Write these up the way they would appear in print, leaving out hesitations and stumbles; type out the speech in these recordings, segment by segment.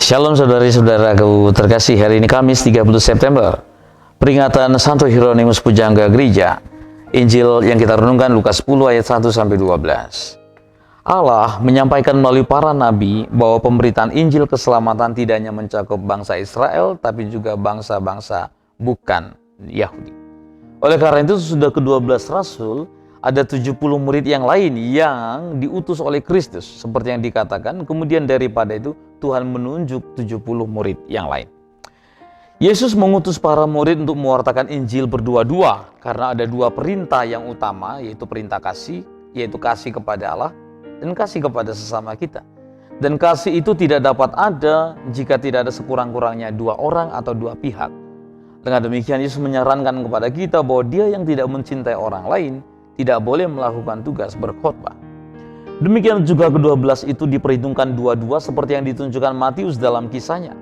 Shalom saudari-saudaraku terkasih, hari ini Kamis 30 September, peringatan Santo Hieronymus Pujangga Gereja. Injil yang kita renungkan Lukas 10 ayat 1-12. Allah menyampaikan melalui para nabi bahwa pemberitaan Injil keselamatan tidak hanya mencakup bangsa Israel, tapi juga bangsa-bangsa bukan Yahudi. Oleh karena itu, sudah ke-12 Rasul, ada 70 murid yang lain yang diutus oleh Kristus. Seperti yang dikatakan, kemudian daripada itu Tuhan menunjuk 70 murid yang lain. Yesus mengutus para murid untuk mewartakan Injil berdua-dua, karena ada dua perintah yang utama, yaitu perintah kasih, yaitu kasih kepada Allah, dan kasih kepada sesama kita. Dan kasih itu tidak dapat ada jika tidak ada sekurang-kurangnya dua orang atau dua pihak. Dengan demikian, Yesus menyarankan kepada kita bahwa dia yang tidak mencintai orang lain tidak boleh melakukan tugas berkhotbah. Demikian juga ke-12 itu diperhitungkan dua-dua seperti yang ditunjukkan Matius dalam kisahnya.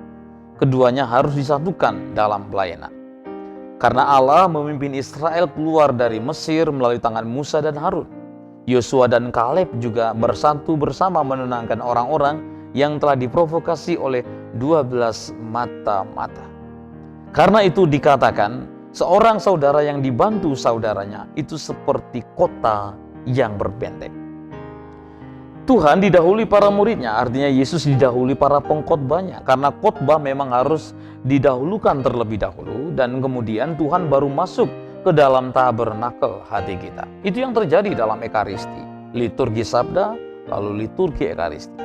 Keduanya harus disatukan dalam pelayanan. Karena Allah memimpin Israel keluar dari Mesir melalui tangan Musa dan Harun. Yosua dan Kaleb juga bersatu bersama menenangkan orang-orang yang telah diprovokasi oleh 12 mata-mata. Karena itu dikatakan, seorang saudara yang dibantu saudaranya itu seperti kota yang berbenteng. Tuhan didahului para muridnya, artinya Yesus didahului para pengkhotbahnya. Karena khotbah memang harus didahulukan terlebih dahulu, dan kemudian Tuhan baru masuk ke dalam tabernakel hati kita. Itu yang terjadi dalam Ekaristi, liturgi sabda, lalu liturgi Ekaristi.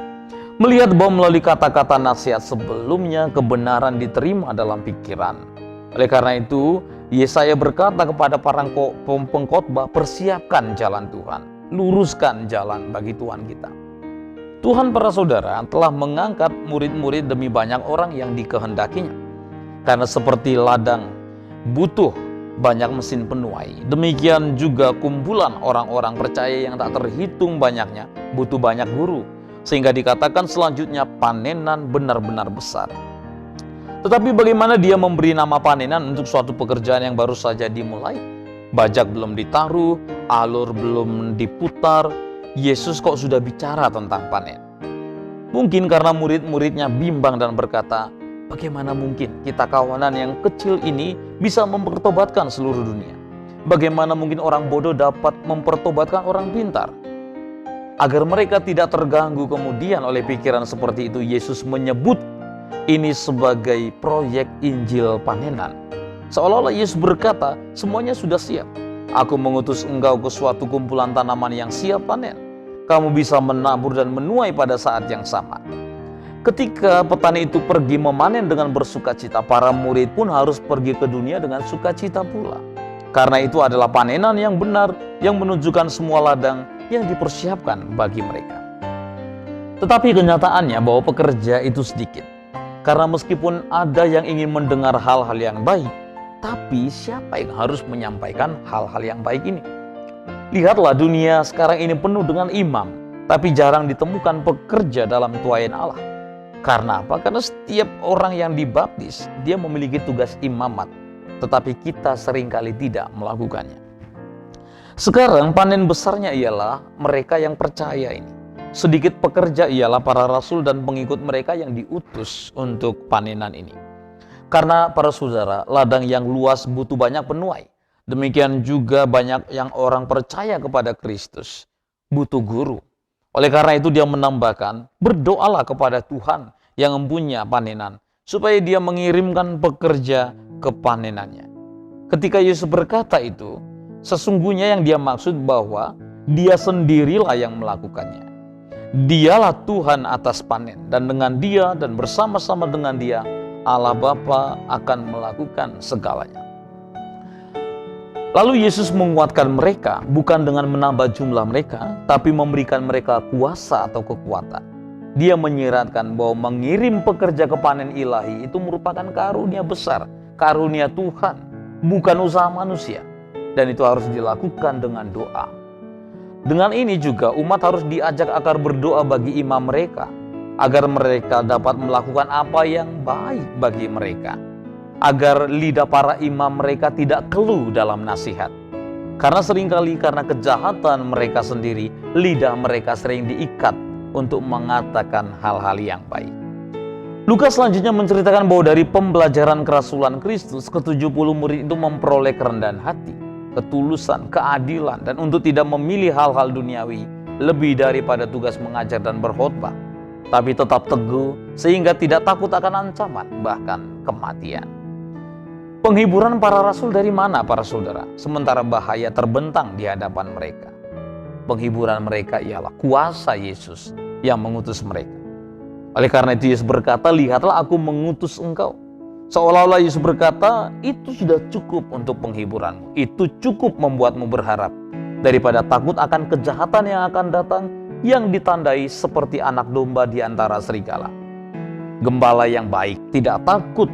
Melihat bahwa melalui kata-kata nasihat sebelumnya, kebenaran diterima dalam pikiran. Oleh karena itu, Yesaya berkata kepada para pengkhotbah, persiapkan jalan Tuhan, luruskan jalan bagi Tuhan kita. Tuhan para saudara telah mengangkat murid-murid demi banyak orang yang dikehendakinya. Karena seperti ladang butuh banyak mesin penuai, demikian juga kumpulan orang-orang percaya yang tak terhitung banyaknya butuh banyak guru. Sehingga dikatakan selanjutnya panenan benar-benar besar. Tetapi bagaimana dia memberi nama panenan untuk suatu pekerjaan yang baru saja dimulai? Bajak belum ditaruh, alur belum diputar, Yesus kok sudah bicara tentang panen? Mungkin karena murid-muridnya bimbang dan berkata, bagaimana mungkin kita kawanan yang kecil ini bisa mempertobatkan seluruh dunia? Bagaimana mungkin orang bodoh dapat mempertobatkan orang pintar? Agar mereka tidak terganggu kemudian oleh pikiran seperti itu, Yesus menyebut ini sebagai proyek Injil panenan. Seolah-olah Yesus berkata, semuanya sudah siap. Aku mengutus engkau ke suatu kumpulan tanaman yang siap panen. Kamu bisa menabur dan menuai pada saat yang sama. Ketika petani itu pergi memanen dengan bersukacita, para murid pun harus pergi ke dunia dengan sukacita pula. Karena itu adalah panenan yang benar, yang menunjukkan semua ladang yang dipersiapkan bagi mereka. Tetapi kenyataannya bahwa pekerja itu sedikit. Karena meskipun ada yang ingin mendengar hal-hal yang baik, tapi siapa yang harus menyampaikan hal-hal yang baik ini? Lihatlah, dunia sekarang ini penuh dengan imam, tapi jarang ditemukan pekerja dalam tuayan Allah. Karena apa? Karena setiap orang yang dibaptis, dia memiliki tugas imamat, tetapi kita seringkali tidak melakukannya. Sekarang panen besarnya ialah mereka yang percaya ini. Sedikit pekerja ialah para rasul dan pengikut mereka yang diutus untuk panenan ini. Karena para saudara, ladang yang luas butuh banyak penuai. Demikian juga banyak yang orang percaya kepada Kristus butuh guru. Oleh karena itu dia menambahkan, berdoalah kepada Tuhan yang mempunyai panenan, supaya dia mengirimkan pekerja ke panenannya. Ketika Yesus berkata itu, sesungguhnya yang dia maksud bahwa dia sendirilah yang melakukannya. Dialah Tuhan atas panen, dan dengan Dia dan bersama-sama dengan Dia Allah Bapa akan melakukan segalanya. Lalu Yesus menguatkan mereka bukan dengan menambah jumlah mereka, tapi memberikan mereka kuasa atau kekuatan. Dia menyiratkan bahwa mengirim pekerja ke panen ilahi itu merupakan karunia besar, karunia Tuhan, bukan usaha manusia. Dan itu harus dilakukan dengan doa. Dengan ini juga umat harus diajak agar berdoa bagi imam mereka, agar mereka dapat melakukan apa yang baik bagi mereka, agar lidah para imam mereka tidak keluh dalam nasihat. Karena seringkali karena kejahatan mereka sendiri, lidah mereka sering diikat untuk mengatakan hal-hal yang baik. Lukas selanjutnya menceritakan bahwa dari pembelajaran kerasulan Kristus, ke-70 murid itu memperoleh kerendahan hati, ketulusan, keadilan, dan untuk tidak memilih hal-hal duniawi lebih daripada tugas mengajar dan berkhotbah, tapi tetap teguh sehingga tidak takut akan ancaman, bahkan kematian. Penghiburan para rasul dari mana para saudara? Sementara bahaya terbentang di hadapan mereka. Penghiburan mereka ialah kuasa Yesus yang mengutus mereka. Oleh karena itu Yesus berkata, lihatlah aku mengutus engkau. Seolah-olah Yesus berkata, itu sudah cukup untuk penghiburanmu. Itu cukup membuatmu berharap. Daripada takut akan kejahatan yang akan datang, yang ditandai seperti anak domba di antara serigala. Gembala yang baik tidak takut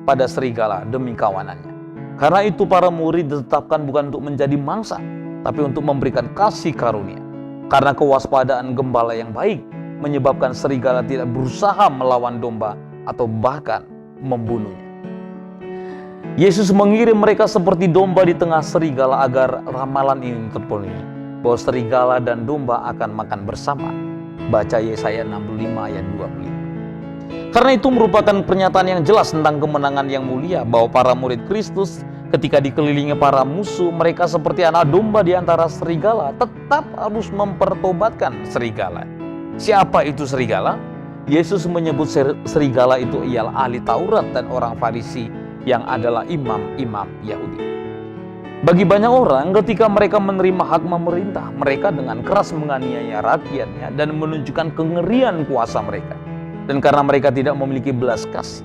pada serigala demi kawanannya. Karena itu para murid ditetapkan bukan untuk menjadi mangsa, tapi untuk memberikan kasih karunia. Karena kewaspadaan gembala yang baik menyebabkan serigala tidak berusaha melawan domba atau bahkan membunuhnya. Yesus mengirim mereka seperti domba di tengah serigala agar ramalan ini terpenuhi, bahwa serigala dan domba akan makan bersama. Baca Yesaya 65 ayat 25. Karena itu merupakan pernyataan yang jelas tentang kemenangan yang mulia, bahwa para murid Kristus ketika dikelilingi para musuh, mereka seperti anak domba di antara serigala, tetap harus mempertobatkan serigala. Siapa itu serigala? Yesus menyebut serigala itu ialah ahli Taurat dan orang Farisi yang adalah imam-imam Yahudi. Bagi banyak orang, ketika mereka menerima hak memerintah, mereka dengan keras menganiaya rakyatnya dan menunjukkan kengerian kuasa mereka. Dan karena mereka tidak memiliki belas kasih,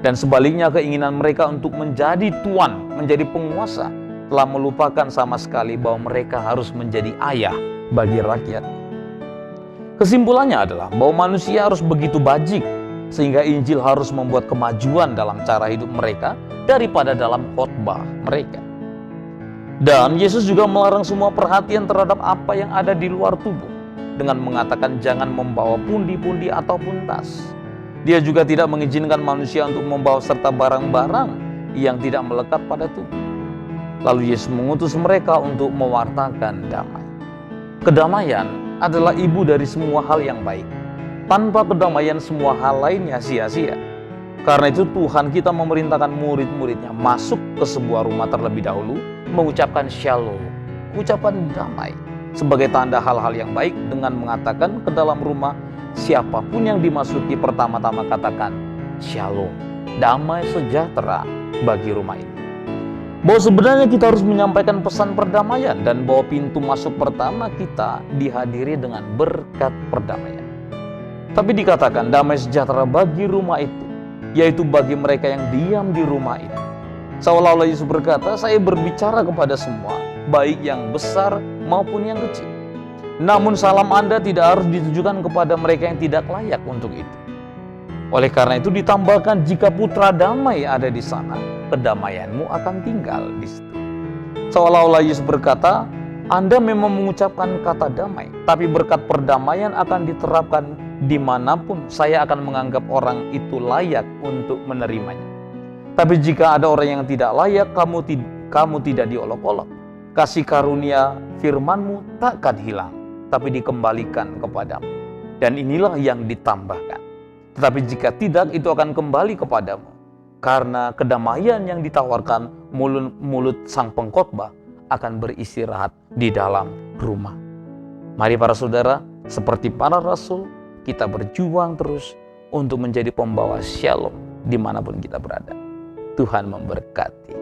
dan sebaliknya keinginan mereka untuk menjadi tuan, menjadi penguasa, telah melupakan sama sekali bahwa mereka harus menjadi ayah bagi rakyat. Kesimpulannya adalah bahwa manusia harus begitu bajik, sehingga Injil harus membuat kemajuan dalam cara hidup mereka daripada dalam khotbah mereka. Dan Yesus juga melarang semua perhatian terhadap apa yang ada di luar tubuh, dengan mengatakan jangan membawa pundi-pundi ataupun tas. Dia juga tidak mengizinkan manusia untuk membawa serta barang-barang yang tidak melekat pada tubuh. Lalu Yesus mengutus mereka untuk mewartakan damai. Kedamaian adalah ibu dari semua hal yang baik. Tanpa kedamaian semua hal lainnya sia-sia. Karena itu Tuhan kita memerintahkan murid-muridnya masuk ke sebuah rumah terlebih dahulu, mengucapkan shalom, ucapan damai, sebagai tanda hal-hal yang baik, dengan mengatakan ke dalam rumah, siapapun yang dimasuki pertama-tama katakan shalom, damai sejahtera bagi rumah ini. Bahwa sebenarnya kita harus menyampaikan pesan perdamaian, dan bahwa pintu masuk pertama kita dihadiri dengan berkat perdamaian. Tapi dikatakan damai sejahtera bagi rumah itu, yaitu bagi mereka yang diam di rumah itu. Seolah-olah Yesus berkata, saya berbicara kepada semua, baik yang besar maupun yang kecil. Namun salam Anda tidak harus ditujukan kepada mereka yang tidak layak untuk itu. Oleh karena itu ditambahkan, jika putra damai ada di sana, kedamaianmu akan tinggal di situ. Seolah-olah Yesus berkata, Anda memang mengucapkan kata damai, tapi berkat perdamaian akan diterapkan dimanapun saya akan menganggap orang itu layak untuk menerimanya. Tapi jika ada orang yang tidak layak, kamu tidak diolok-olok. Kasih karunia firman-Mu takkan hilang, tapi dikembalikan kepadamu. Dan inilah yang ditambahkan. Tetapi jika tidak, itu akan kembali kepadamu. Karena kedamaian yang ditawarkan mulut sang pengkhotbah akan beristirahat di dalam rumah. Mari para saudara, seperti para rasul, kita berjuang terus untuk menjadi pembawa shalom dimanapun kita berada. Tuhan memberkati.